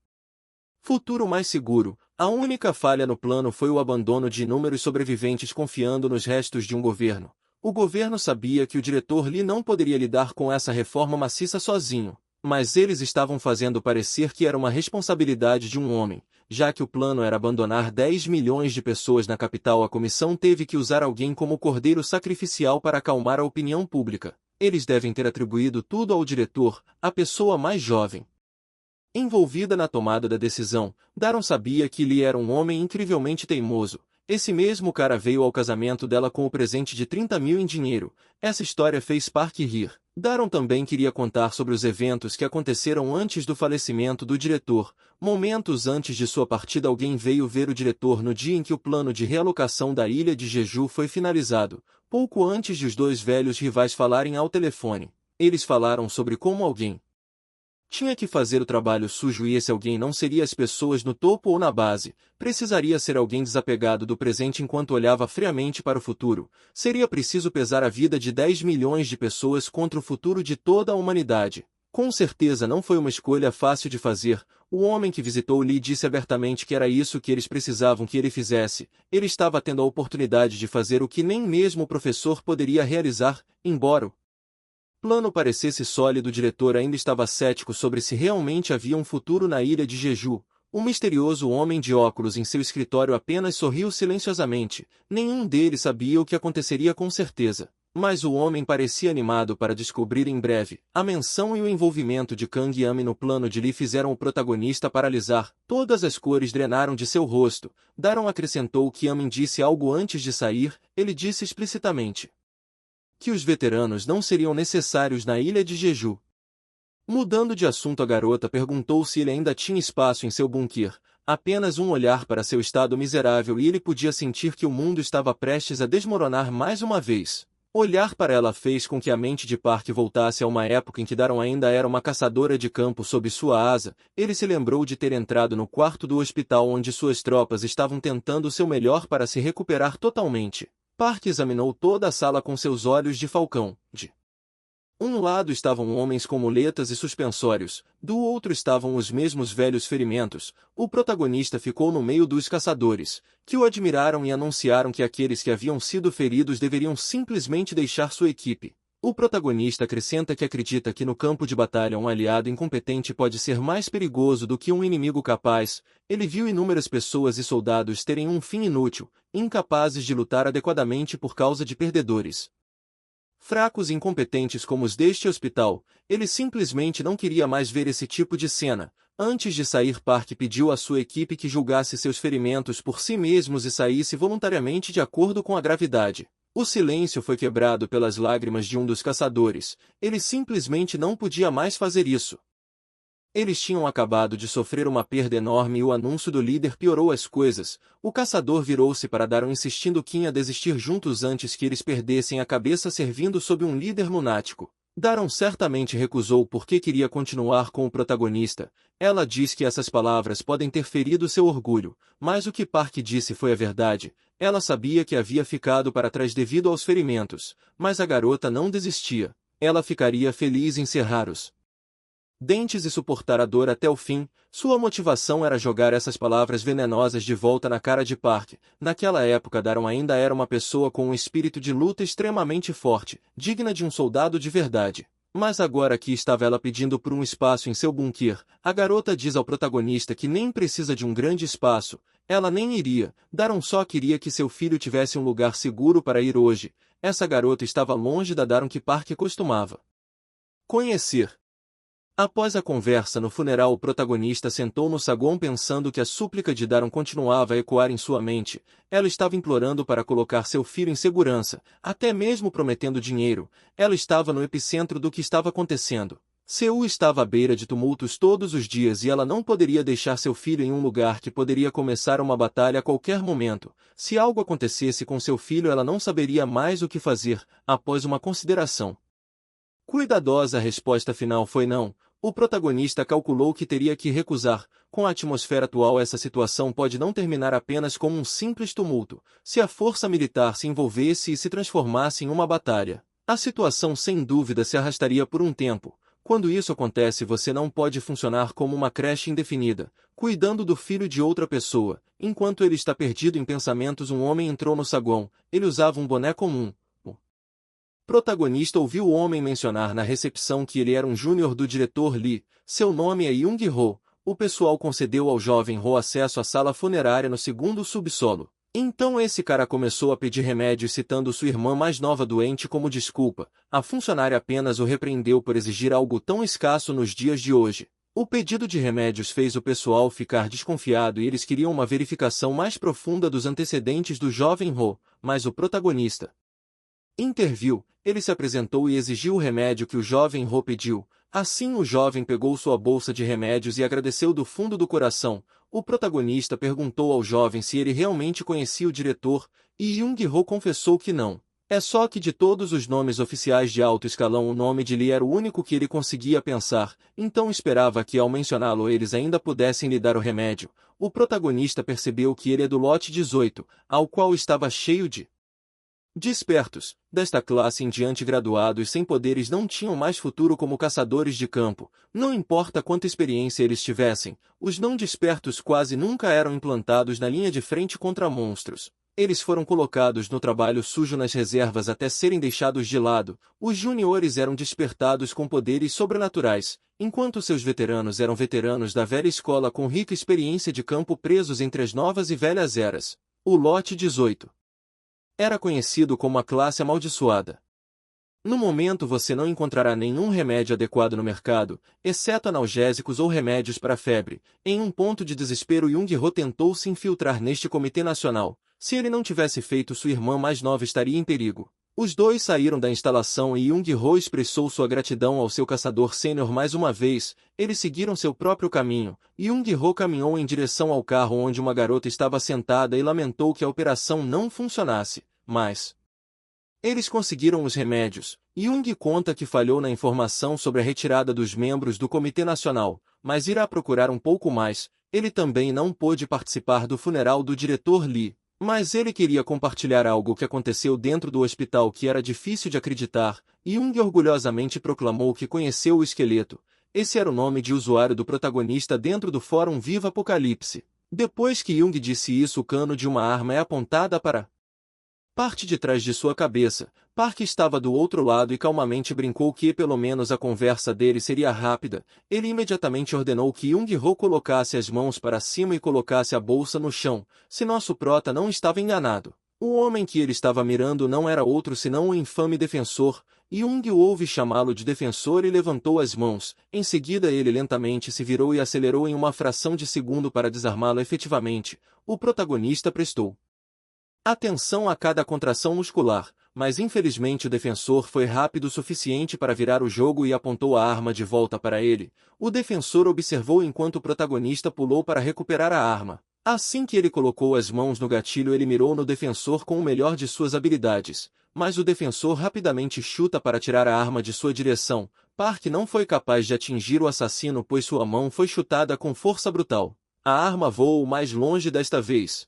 futuro mais seguro. A única falha no plano foi o abandono de inúmeros sobreviventes confiando nos restos de um governo. O governo sabia que o diretor Lee não poderia lidar com essa reforma maciça sozinho, mas eles estavam fazendo parecer que era uma responsabilidade de um homem. Já que o plano era abandonar 10 milhões de pessoas na capital, a comissão teve que usar alguém como cordeiro sacrificial para acalmar a opinião pública. Eles devem ter atribuído tudo ao diretor, a pessoa mais jovem envolvida na tomada da decisão. Daron sabia que Lee era um homem incrivelmente teimoso. Esse mesmo cara veio ao casamento dela com o presente de 30 mil em dinheiro. Essa história fez Park rir. Daron também queria contar sobre os eventos que aconteceram antes do falecimento do diretor. Momentos antes de sua partida, alguém veio ver o diretor no dia em que o plano de realocação da ilha de Jeju foi finalizado, pouco antes de os dois velhos rivais falarem ao telefone. Eles falaram sobre como alguém tinha que fazer o trabalho sujo e esse alguém não seria as pessoas no topo ou na base, precisaria ser alguém desapegado do presente enquanto olhava friamente para o futuro. Seria preciso pesar a vida de 10 milhões de pessoas contra o futuro de toda a humanidade. Com certeza não foi uma escolha fácil de fazer. O homem que visitou Lee disse abertamente que era isso que eles precisavam que ele fizesse. Ele estava tendo a oportunidade de fazer o que nem mesmo o professor poderia realizar, embora o plano parecesse sólido. O diretor ainda estava cético sobre se realmente havia um futuro na ilha de Jeju. O misterioso homem de óculos em seu escritório apenas sorriu silenciosamente. Nenhum deles sabia o que aconteceria com certeza. Mas o homem parecia animado para descobrir em breve. A menção e o envolvimento de Kang Yami no plano de Lee fizeram o protagonista paralisar. Todas as cores drenaram de seu rosto. Daron acrescentou que Yamin disse algo antes de sair. Ele disse explicitamente que os veteranos não seriam necessários na ilha de Jeju. Mudando de assunto, a garota perguntou se ele ainda tinha espaço em seu bunker. Apenas um olhar para seu estado miserável e ele podia sentir que o mundo estava prestes a desmoronar mais uma vez. Olhar para ela fez com que a mente de Park voltasse a uma época em que Daron ainda era uma caçadora de campo sob sua asa. Ele se lembrou de ter entrado no quarto do hospital onde suas tropas estavam tentando o seu melhor para se recuperar totalmente. Park examinou toda a sala com seus olhos de falcão. De um lado estavam homens com muletas e suspensórios, do outro estavam os mesmos velhos ferimentos. O protagonista ficou no meio dos caçadores, que o admiraram e anunciaram que aqueles que haviam sido feridos deveriam simplesmente deixar sua equipe. O protagonista acrescenta que acredita que no campo de batalha um aliado incompetente pode ser mais perigoso do que um inimigo capaz. Ele viu inúmeras pessoas e soldados terem um fim inútil, incapazes de lutar adequadamente por causa de perdedores fracos e incompetentes como os deste hospital. Ele simplesmente não queria mais ver esse tipo de cena. Antes de sair, Park pediu à sua equipe que julgasse seus ferimentos por si mesmos e saísse voluntariamente de acordo com a gravidade. O silêncio foi quebrado pelas lágrimas de um dos caçadores. Ele simplesmente não podia mais fazer isso. Eles tinham acabado de sofrer uma perda enorme e o anúncio do líder piorou as coisas. O caçador virou-se para Daron insistindo que ia desistir juntos antes que eles perdessem a cabeça servindo sob um líder lunático. Daron certamente recusou porque queria continuar com o protagonista. Ela diz que essas palavras podem ter ferido seu orgulho, mas o que Park disse foi a verdade. Ela sabia que havia ficado para trás devido aos ferimentos, mas a garota não desistia. Ela ficaria feliz em cerrar os dentes e suportar a dor até o fim. Sua motivação era jogar essas palavras venenosas de volta na cara de Park. Naquela época Daron ainda era uma pessoa com um espírito de luta extremamente forte, digna de um soldado de verdade. Mas agora aqui estava ela pedindo por um espaço em seu bunker. A garota diz ao protagonista que nem precisa de um grande espaço. Ela nem iria. Daron só queria que seu filho tivesse um lugar seguro para ir hoje. Essa garota estava longe da Daron que Park costumava conhecer. Após a conversa no funeral, o protagonista sentou no saguão pensando que a súplica de Daron continuava a ecoar em sua mente. Ela estava implorando para colocar seu filho em segurança, até mesmo prometendo dinheiro. Ela estava no epicentro do que estava acontecendo. Seul estava à beira de tumultos todos os dias e ela não poderia deixar seu filho em um lugar que poderia começar uma batalha a qualquer momento. Se algo acontecesse com seu filho, ela não saberia mais o que fazer. Após uma consideração cuidadosa, a resposta final foi não. O protagonista calculou que teria que recusar. Com a atmosfera atual, essa situação pode não terminar apenas como um simples tumulto. Se a força militar se envolvesse e se transformasse em uma batalha, a situação sem dúvida se arrastaria por um tempo. Quando isso acontece, você não pode funcionar como uma creche indefinida, cuidando do filho de outra pessoa. Enquanto ele está perdido em pensamentos, um homem entrou no saguão. Ele usava um boné comum. O protagonista ouviu o homem mencionar na recepção que ele era um júnior do diretor Lee. Seu nome é Young-ho. O pessoal concedeu ao jovem Ho acesso à sala funerária no segundo subsolo. Então esse cara começou a pedir remédios citando sua irmã mais nova doente como desculpa. A funcionária apenas o repreendeu por exigir algo tão escasso nos dias de hoje. O pedido de remédios fez o pessoal ficar desconfiado e eles queriam uma verificação mais profunda dos antecedentes do jovem Ho, mas o protagonista interviu. Ele se apresentou e exigiu o remédio que o jovem Ho pediu. Assim o jovem pegou sua bolsa de remédios e agradeceu do fundo do coração. O protagonista perguntou ao jovem se ele realmente conhecia o diretor, e Young-ho confessou que não. É só que de todos os nomes oficiais de alto escalão o nome de Lee era o único que ele conseguia pensar, então esperava que ao mencioná-lo eles ainda pudessem lhe dar o remédio. O protagonista percebeu que ele é do lote 18, ao qual estava cheio de despertos. Desta classe em diante, graduados sem poderes não tinham mais futuro como caçadores de campo. Não importa quanta experiência eles tivessem, os não despertos quase nunca eram implantados na linha de frente contra monstros. Eles foram colocados no trabalho sujo nas reservas até serem deixados de lado. Os juniores eram despertados com poderes sobrenaturais, enquanto seus veteranos eram veteranos da velha escola com rica experiência de campo presos entre as novas e velhas eras. O lote 18 era conhecido como a classe amaldiçoada. No momento você não encontrará nenhum remédio adequado no mercado, exceto analgésicos ou remédios para febre. Em um ponto de desespero, Young-ho tentou se infiltrar neste comitê nacional. Se ele não tivesse feito, sua irmã mais nova estaria em perigo. Os dois saíram da instalação e Young-ho expressou sua gratidão ao seu caçador sênior mais uma vez. Eles seguiram seu próprio caminho. Young-ho caminhou em direção ao carro onde uma garota estava sentada e lamentou que a operação não funcionasse. Mas eles conseguiram os remédios. Young conta que falhou na informação sobre a retirada dos membros do Comitê Nacional, mas irá procurar um pouco mais. Ele também não pôde participar do funeral do diretor Lee. Mas ele queria compartilhar algo que aconteceu dentro do hospital que era difícil de acreditar. Young orgulhosamente proclamou que conheceu o esqueleto. Esse era o nome de usuário do protagonista dentro do fórum Viva Apocalipse. Depois que Young disse isso, o cano de uma arma é apontada para parte de trás de sua cabeça. Park estava do outro lado e calmamente brincou que pelo menos a conversa dele seria rápida. Ele imediatamente ordenou que Young-ho colocasse as mãos para cima e colocasse a bolsa no chão. Se nosso prota não estava enganado, O homem que ele estava mirando não era outro senão o infame defensor. Young o ouve chamá-lo de defensor e levantou as mãos. Em seguida ele lentamente se virou e acelerou em uma fração de segundo para desarmá-lo efetivamente. O protagonista prestou atenção a cada contração muscular, mas infelizmente o defensor foi rápido o suficiente para virar o jogo e apontou a arma de volta para ele. O defensor observou enquanto o protagonista pulou para recuperar a arma. Assim que ele colocou as mãos no gatilho, ele mirou no defensor com o melhor de suas habilidades, mas o defensor rapidamente chuta para tirar a arma de sua direção. Park não foi capaz de atingir o assassino pois sua mão foi chutada com força brutal. A arma voou mais longe desta vez,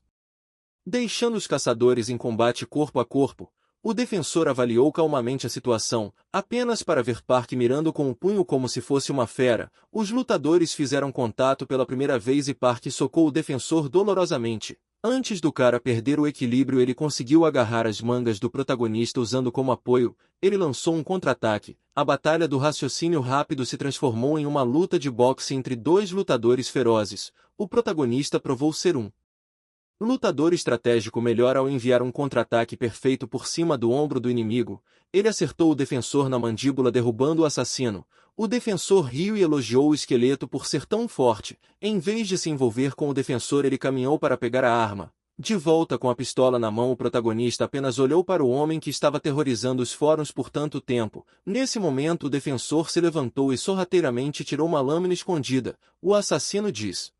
deixando os caçadores em combate corpo a corpo. O defensor avaliou calmamente a situação, apenas para ver Park mirando com o punho como se fosse uma fera. Os lutadores fizeram contato pela primeira vez e Park socou o defensor dolorosamente. Antes do cara perder o equilíbrio, ele conseguiu agarrar as mangas do protagonista usando como apoio. Ele lançou um contra-ataque. A batalha do raciocínio rápido se transformou em uma luta de boxe entre dois lutadores ferozes. O protagonista provou ser um lutador estratégico melhor ao enviar um contra-ataque perfeito por cima do ombro do inimigo. Ele acertou o defensor na mandíbula, derrubando o assassino. O defensor riu e elogiou o esqueleto por ser tão forte. Em vez de se envolver com o defensor, ele caminhou para pegar a arma. De volta com a pistola na mão, o protagonista apenas olhou para o homem que estava aterrorizando os fóruns por tanto tempo. Nesse momento, o defensor se levantou e sorrateiramente tirou uma lâmina escondida. O assassino diz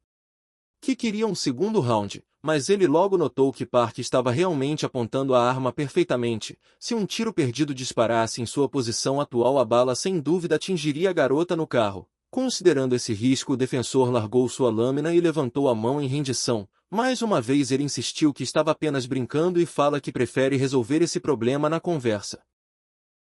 que queria um segundo round, mas ele logo notou que Park estava realmente apontando a arma perfeitamente. Se um tiro perdido disparasse em sua posição atual, a bala sem dúvida atingiria a garota no carro. Considerando esse risco, o defensor largou sua lâmina e levantou a mão em rendição. Mais uma vez ele insistiu que estava apenas brincando e fala que prefere resolver esse problema na conversa.